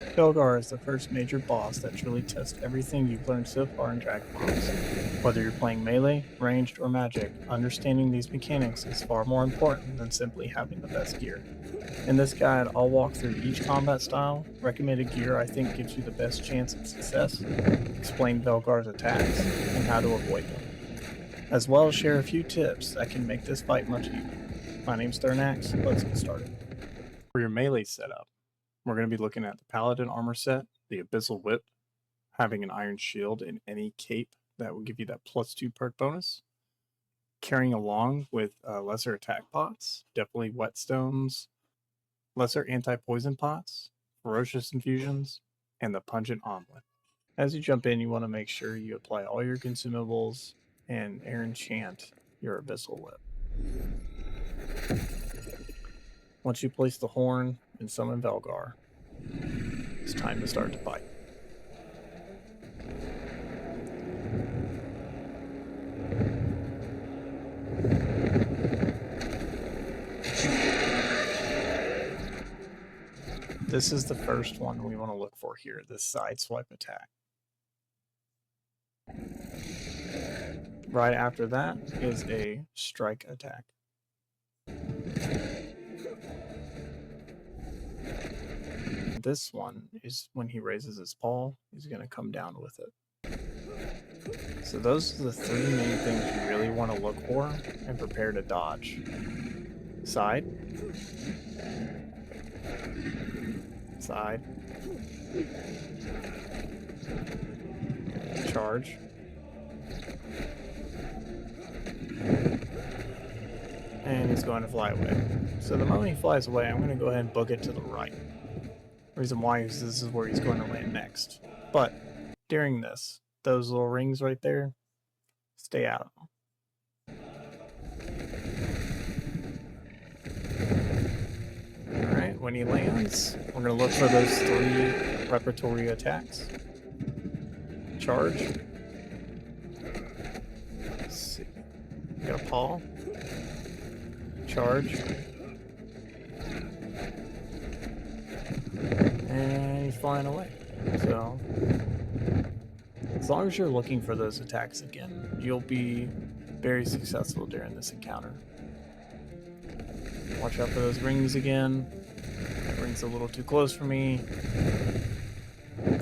Velgar is the first major boss that truly tests everything you've learned so far in Dragonwilds. Whether you're playing melee, ranged, or magic, understanding these mechanics is far more important than simply having the best gear. In this guide, I'll walk through each combat style, recommended gear I think gives you the best chance at success, explain Velgar's attacks, and how to avoid them, as well as share a few tips that can make this fight much easier. My name's Thurnax, let's get started. For your melee setup, we're going to be looking at the Paladin armor set, the Abyssal Whip, having an iron shield and any cape that will give you that +2 perk bonus. Carrying along with lesser attack pots, definitely whetstones, lesser anti-poison pots, ferocious infusions, and the pungent omelet. As you jump in, you want to make sure you apply all your consumables and air enchant your Abyssal Whip. Once you place the horn and summon Velgar, it's time to start the fight. This is the first one we want to look for here, this side swipe attack. Right after that is a strike attack. This one is when he raises his paw, he's going to come down with it. So those are the three main things you really want to look for and prepare to dodge. Side. Side. Charge. And he's going to fly away. So the moment he flies away, I'm going to go ahead and book it to the right. The reason why is this is where he's going to land next. But during this, those little rings right there, stay out of them. Alright, when he lands, we're going to look for those three preparatory attacks. Charge. Let's see. We got a paw. Charge. And he's flying away. So, as long as you're looking for those attacks again, you'll be very successful during this encounter. Watch out for those rings again. That ring's a little too close for me.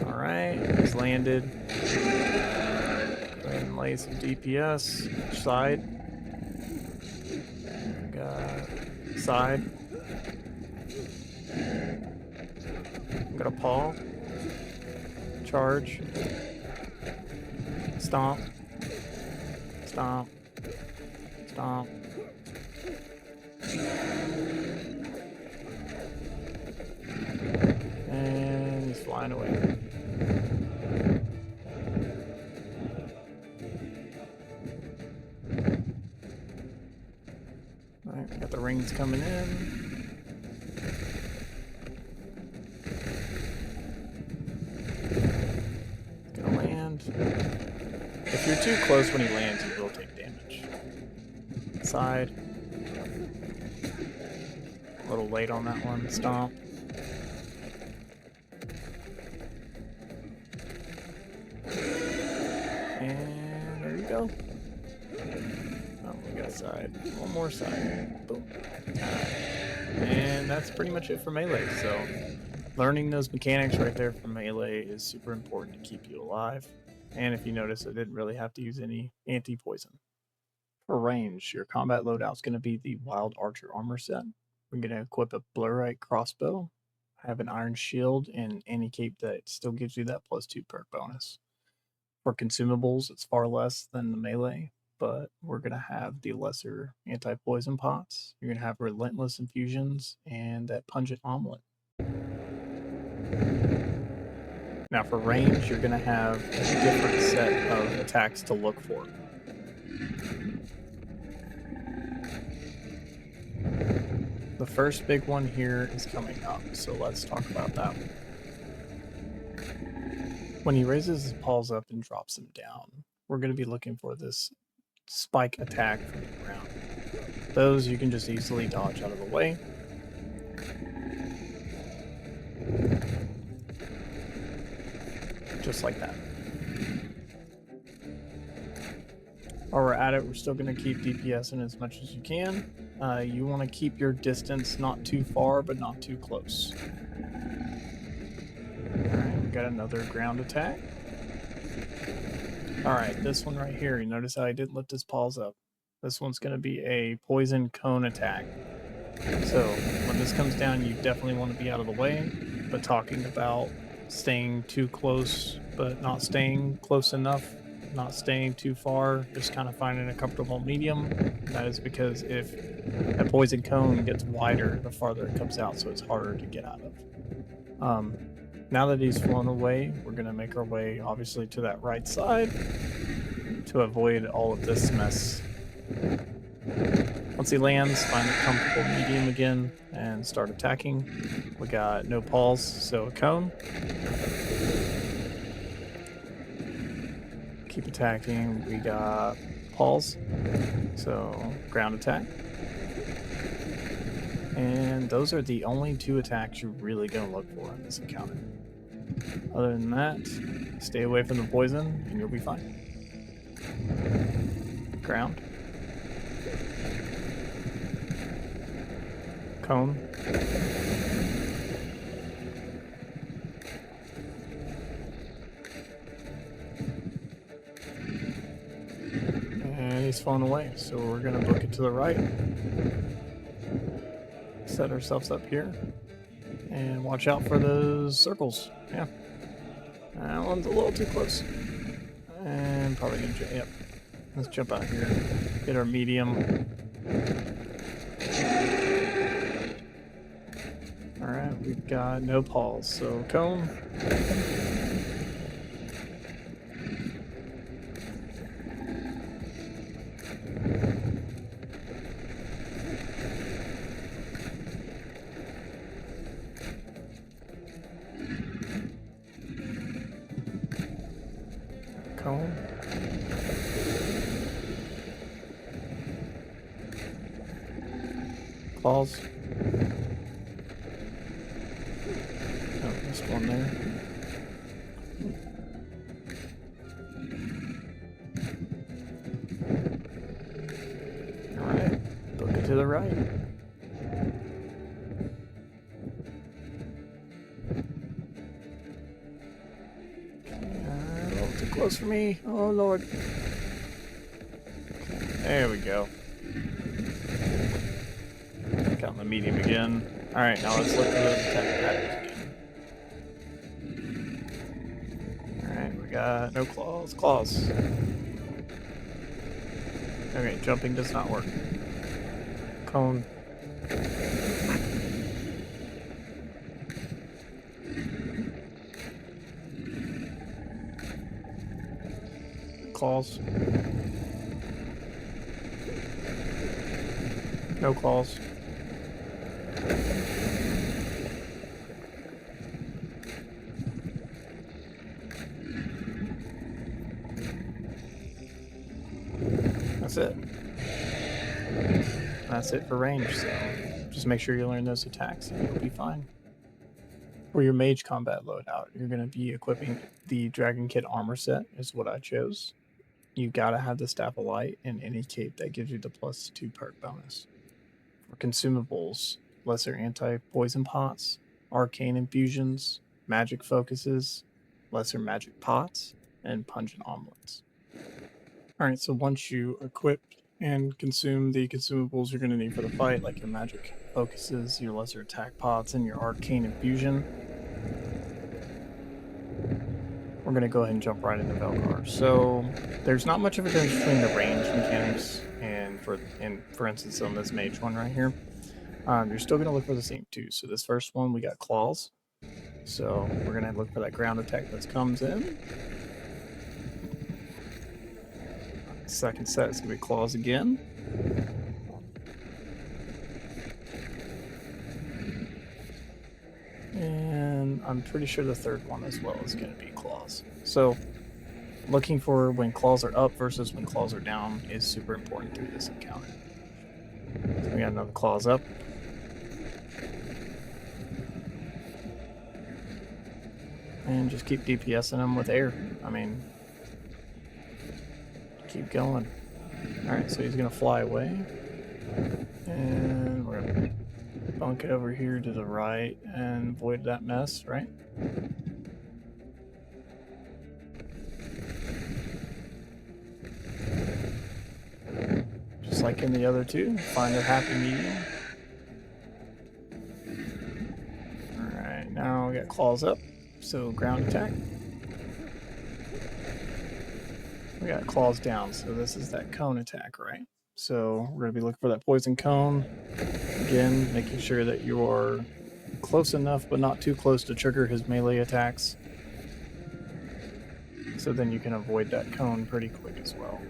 Alright, he's landed. Go ahead and lay some DPS. Which side? Got side. Got a paw. Charge. Stomp. Stomp. Stomp. And he's flying away. Alright, we got the rings coming in. If you're too close when he lands, you will take damage. Side. A little late on that one. Stomp. And there you go. Oh, we got side. One more side. Boom. And that's pretty much it for melee. So learning those mechanics right there for melee is super important to keep you alive. And if you notice, I didn't really have to use any anti-poison. For range, your combat loadout is going to be the Wild Archer armor set. We're going to equip a Blurite crossbow, have an iron shield, and any cape that still gives you that +2 perk bonus. For consumables, it's far less than the melee, but we're going to have the lesser anti-poison pots. You're going to have relentless infusions and that pungent omelet. Now for range, you're going to have a different set of attacks to look for. The first big one here is coming up, so let's talk about that one. When he raises his paws up and drops them down, we're going to be looking for this spike attack from the ground. Those you can just easily dodge out of the way. just like that. While we're at it, we're still going to keep DPSing as much as you can. You want to keep your distance not too far, but not too close. Alright, we got another ground attack. Alright, this one right here, you notice how I didn't lift his paws up. This one's going to be a poison cone attack. So, when this comes down, you definitely want to be out of the way, but talking about staying too close, but not staying close enough, not staying too far, just kind of finding a comfortable medium. That is because if a poison cone gets wider, the farther it comes out, so it's harder to get out of. Now that he's flown away, we're going to make our way, obviously, to that right side to avoid all of this mess. Once he lands, find a comfortable medium again and start attacking. We got no paws, so a cone. Keep attacking. We got paws, so ground attack. And those are the only 2 attacks you're really going to look for in this encounter. Other than that, stay away from the poison and you'll be fine. Ground. Cone. And he's flown away, so we're going to book it to the right. Set ourselves up here. And watch out for those circles. Yeah. That one's a little too close. And probably going to jump. Yep. Let's jump out here. Get our medium. Alright, we've got no paws, so cone. Cone. Claws. One there. Alright, book it to the right. A little too close for me. Oh lord. There we go. Got on the medium again. Alright, now let's look at the attack patterns again. Got no claws. Claws. Okay, jumping does not work. Cone. Claws. No claws. That's it. That's it for range, so just make sure you learn those attacks and you'll be fine. For your mage combat loadout, you're going to be equipping the Dragon Kit armor set, is what I chose. You gotta have the Staff of Light and any cape that gives you the +2 perk bonus. For consumables, lesser anti-poison pots, arcane infusions, magic focuses, lesser magic pots, and pungent omelets. Alright, so once you equip and consume the consumables you're going to need for the fight, like your magic focuses, your lesser attack pots, and your arcane infusion, we're going to go ahead and jump right into Velgar. So there's not much of a difference between the range mechanics and for instance on this mage one right here. You're still going to look for the same 2. So this first one, we got claws. So we're going to look for that ground attack that comes in. Second set is going to be claws again. And I'm pretty sure the third one as well is going to be claws. So looking for when claws are up versus when claws are down is super important through this encounter. So we got another claws up. And just keep DPSing them with air. I mean, keep going. Alright, so he's going to fly away. And we're going to bunk it over here to the right and avoid that mess, right? Just like in the other two, find a happy medium. Alright, now we got claws up, so ground attack. We got claws down, so this is that cone attack, right? So we're going to be looking for that poison cone. Again, making sure that you are close enough, but not too close to trigger his melee attacks. So then you can avoid that cone pretty quick as well.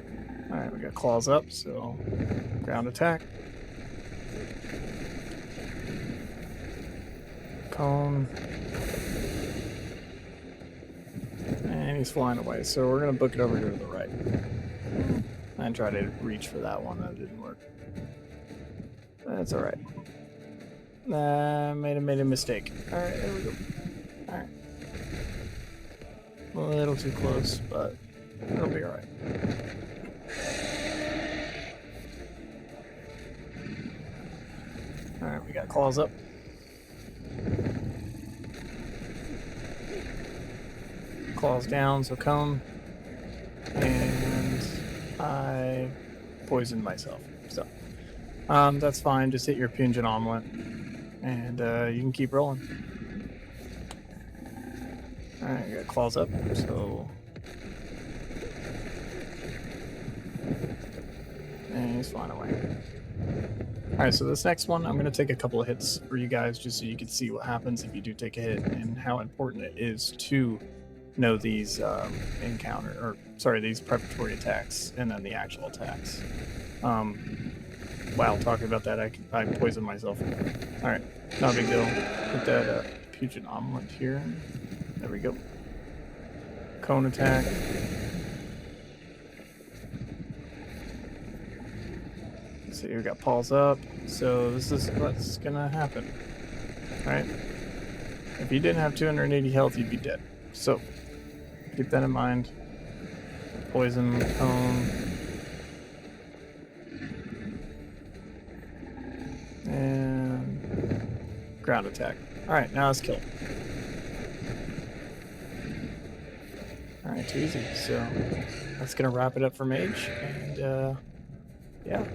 Alright, we got claws up, so ground attack. Cone. And he's flying away, so we're going to book it over here to the right. And try to reach for that one, that didn't work. That's alright. Made a mistake. Alright, there we go. Alright. A little too close, but it'll be alright. Alright, we got claws up. Claws down, so cone. And I poisoned myself. So that's fine. Just hit your pungent omelet. And you can keep rolling. Alright, you got claws up, so. And he's flying away. Alright, so this next one, I'm going to take a couple of hits for you guys just so you can see what happens if you do take a hit and how important it is to know these these preparatory attacks and then the actual attacks. Wow, talking about that, I poisoned myself. Alright, not a big deal. Put that pungent omelet here. There we go. Cone attack. So we got paws up. So this is what's gonna happen. Alright? If you didn't have 280 health, you'd be dead. So keep that in mind. Poison, cone. And ground attack. Alright, now let's kill. Alright, too easy. So that's gonna wrap it up for Mage. And yeah.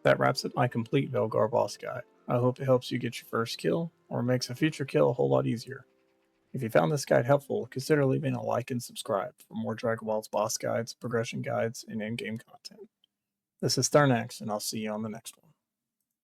That wraps up my complete Velgar boss guide. I hope it helps you get your first kill, or makes a future kill a whole lot easier. If you found this guide helpful, consider leaving a like and subscribe for more Dragonwilds boss guides, progression guides, and in-game content. This is Thurnax, and I'll see you on the next one.